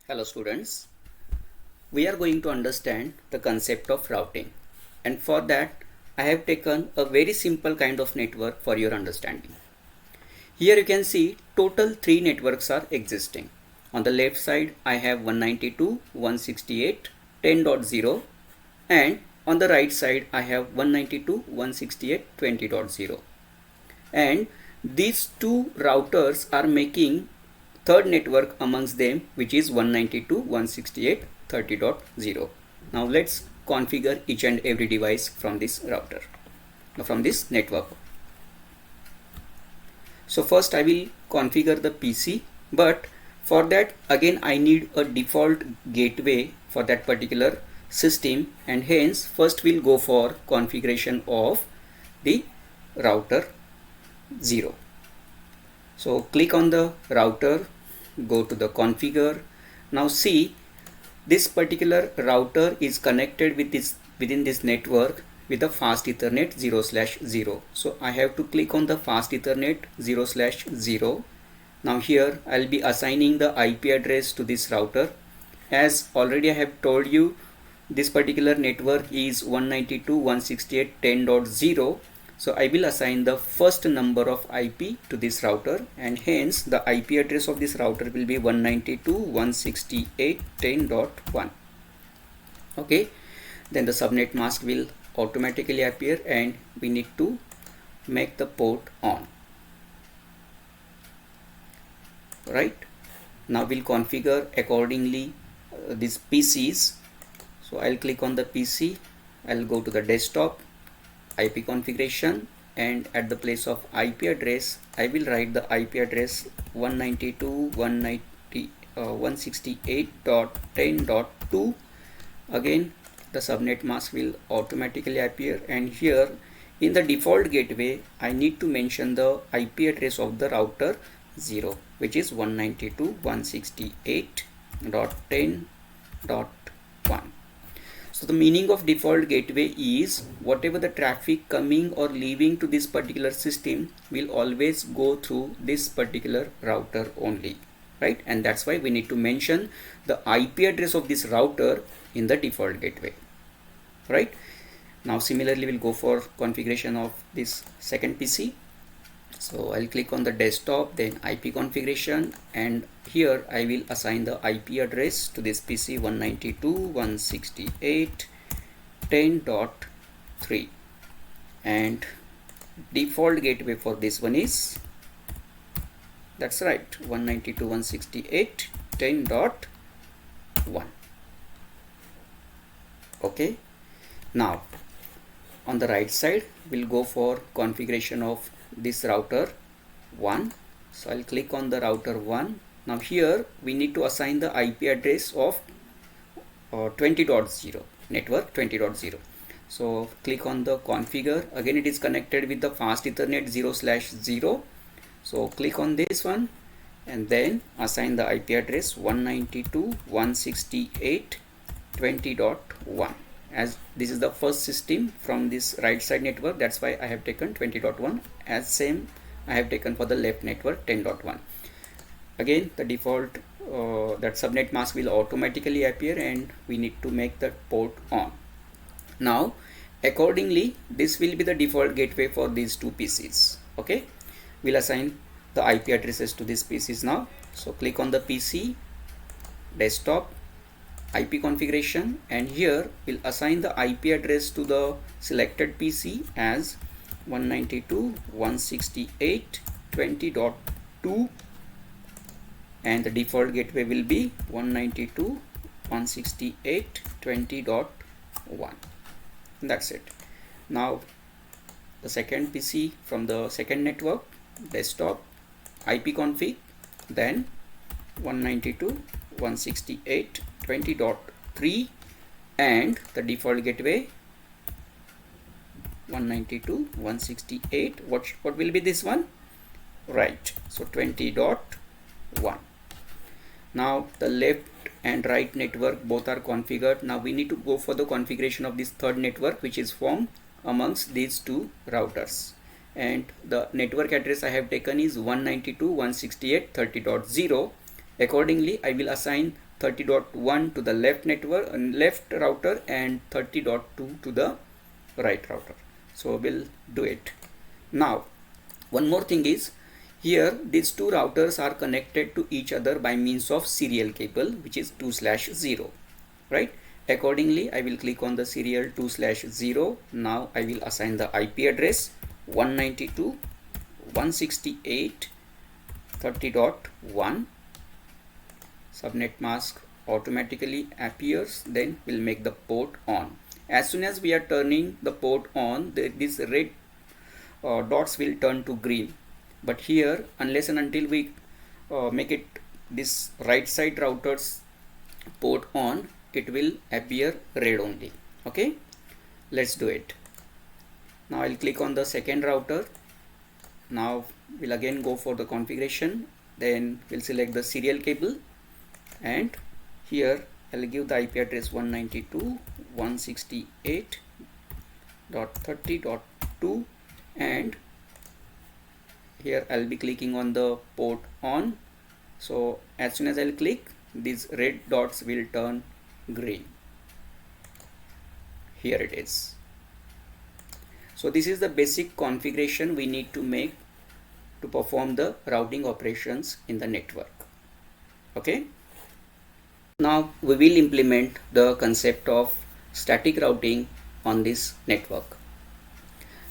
Hello students, we are going to understand the concept of routing, and for that I have taken a very simple kind of network for your understanding. Here you can see total 3 networks are existing. On the left side I have 192.168.10.0 and on the right side I have 192.168.20.0, and these two routers are making third network amongst them, which is 192.168.30.0. Now let's configure each and every device from this router, from this network. So first I will configure the PC, but for that again I need a default gateway for that particular system, and hence first we'll go for configuration of the router 0. So click on the router, go to the configure. Now see, this particular router is connected with this within this network with the fast Ethernet 0/0. So I have to click on the fast Ethernet 0/0. Now here I'll be assigning the IP address to this router. As already I have told you, this particular network is 192.168.10.0. So I will assign the first number of IP to this router, and hence the IP address of this router will be 192.168.10.1. Okay, then the subnet mask will automatically appear and we need to make the port on. Right, now we'll configure accordingly these PCs. So I'll click on the PC, I'll go to the desktop, IP configuration, and at the place of IP address I will write the IP address 192.168.10.2. again the subnet mask will automatically appear, and here in the default gateway I need to mention the IP address of the router 0, which is 192.168.10.1. So the meaning of default gateway is whatever the traffic coming or leaving to this particular system will always go through this particular router only, right? And that's why we need to mention the IP address of this router in the default gateway, right? Now similarly we'll go for configuration of this second PC. So I'll click on the desktop, then IP configuration, and here I will assign the IP address to this PC 192.168.10.3, and default gateway for this one is, that's right, 192.168.10.1. okay, now on the right side we'll go for configuration of this router 1. So I'll click on the router 1. Now here we need to assign the IP address of 20.0, network 20.0. so click on the configure. Again it is connected with the fast Ethernet 0/0. so click on this one and then assign the IP address 192.168.20.1. as this is the first system from this right side network, that's why I have taken 20.1, as same I have taken for the left network 10.1. again the default that subnet mask will automatically appear and we need to make the port on. Now accordingly this will be the default gateway for these two PCs. Okay, we'll assign the IP addresses to these PCs now. So click on the PC, desktop, IP configuration, and here we'll assign the IP address to the selected PC as 192.168.20.2, and the default gateway will be 192.168.20.1. That's it. Now the second PC from the second network, desktop, IP config, then 192.168.20.3, and the default gateway 192.168. What will be this one? Right, so 20.1. Now the left and right network both are configured. Now we need to go for the configuration of this third network, which is formed amongst these two routers, and the network address I have taken is 192.168.30.0. accordingly I will assign 30.1 to the left network and left router and 30.2 to the right router. So we'll do it. Now one more thing is, here these two routers are connected to each other by means of serial cable, which is 2/0, right? Accordingly, I will click on the serial 2/0. Now I will assign the IP address 192.168.30.1. Subnet mask automatically appears, then we'll make the port on. As soon as we are turning the port on, these red dots will turn to green. But here, unless and until we make it this right side router's port on, it will appear red only. Okay, let's do it. Now I'll click on the second router. Now we'll again go for the configuration, then we'll select the serial cable, and here I'll give the IP address 192.168.30.2, and here I'll be clicking on the port on. So as soon as I'll click, these red dots will turn green. Here it is. So this is the basic configuration we need to make to perform the routing operations in the network. Okay. Now we will implement the concept of static routing on this network.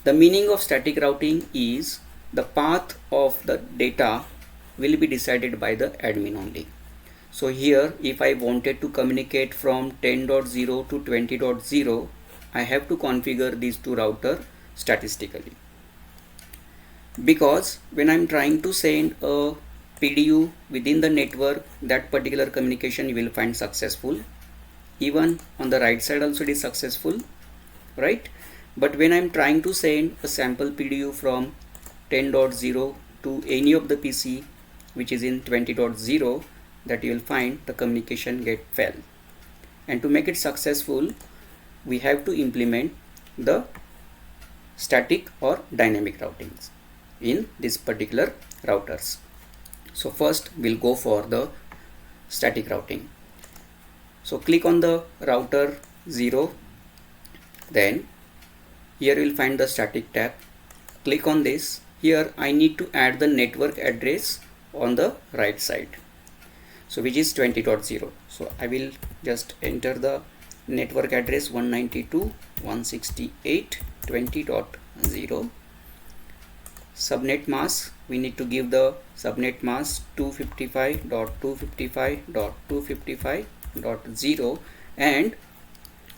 The meaning of static routing is the path of the data will be decided by the admin only. So here, if I wanted to communicate from 10.0 to 20.0, I have to configure these two routers statistically. Because when I'm trying to send a PDU within the network, that particular communication you will find successful. Even on the right side also it is successful, right? But when I'm trying to send a sample PDU from 10.0 to any of the PC which is in 20.0, that you will find the communication get fail. And to make it successful, we have to implement the static or dynamic routings in this particular routers. So first we'll go for the static routing. So click on the router 0, then here you will find the static tab. Click on this. Here I need to add the network address on the right side, so which is 20.0. So I will just enter the network address 192.168.20.0. Subnet mask, we need to give the subnet mask 255.255.255.0, and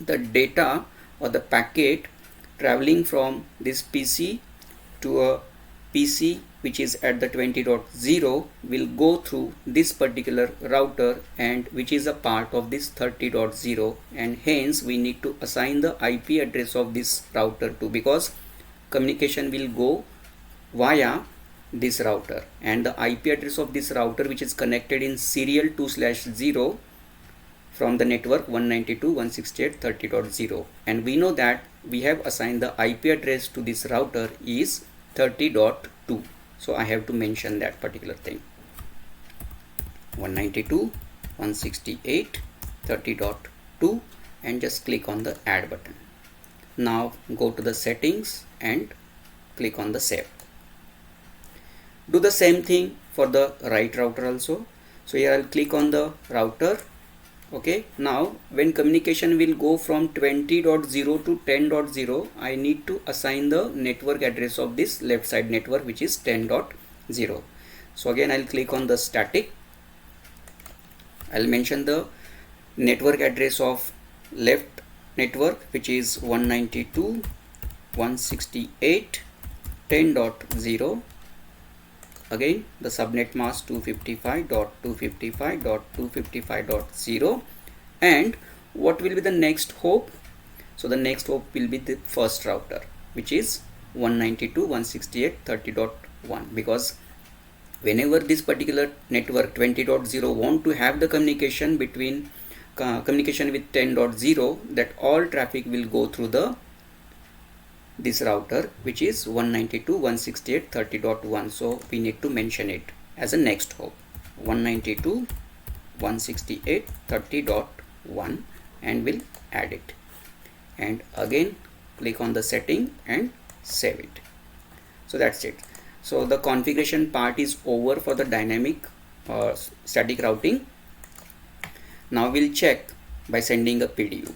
the data or the packet traveling from this PC to a PC which is at the 20.0 will go through this particular router, and which is a part of this 30.0, and hence we need to assign the IP address of this router too, because communication will go via this router, and the IP address of this router which is connected in serial 2/0 from the network 192.168.30.0, and we know that we have assigned the IP address to this router is 30.2. So I have to mention that particular thing, 192.168.30.2, and just click on the add button. Now go to the settings and click on the save. Do the same thing for the right router also. So here I'll click on the router. Okay, now when communication will go from 20.0 to 10.0, I need to assign the network address of this left side network which is 10.0. So again I'll click on the static. I'll mention the network address of left network which is 192.168.10.0. Again the subnet mask 255.255.255.0, and what will be the next hop? So the next hop will be the first router which is 192.168.30.1, because whenever this particular network 20.0 want to have the communication between communication with 10.0, that all traffic will go through this router which is 192.168.30.1. so we need to mention it as a next hop, 192.168.30.1. 168.30.1 and will add it, and again click on the setting and save it. So that's it. So the configuration part is over for the dynamic static routing. Now we'll check by sending a PDU.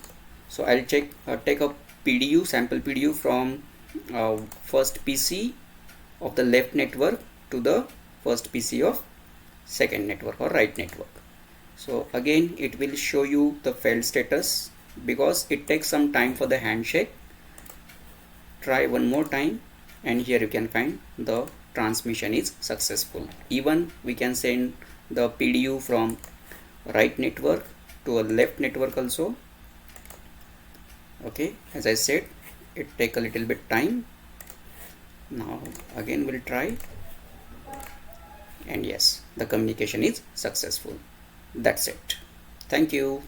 So I'll check take a PDU, sample PDU from first PC of the left network to the first PC of second network or right network. So again it will show you the failed status because it takes some time for the handshake. Try one more time, and here you can find the transmission is successful. Even we can send the PDU from right network to a left network also. Okay, as I said, it take a little bit time. Now again we'll try, and yes, the communication is successful. That's it. Thank you.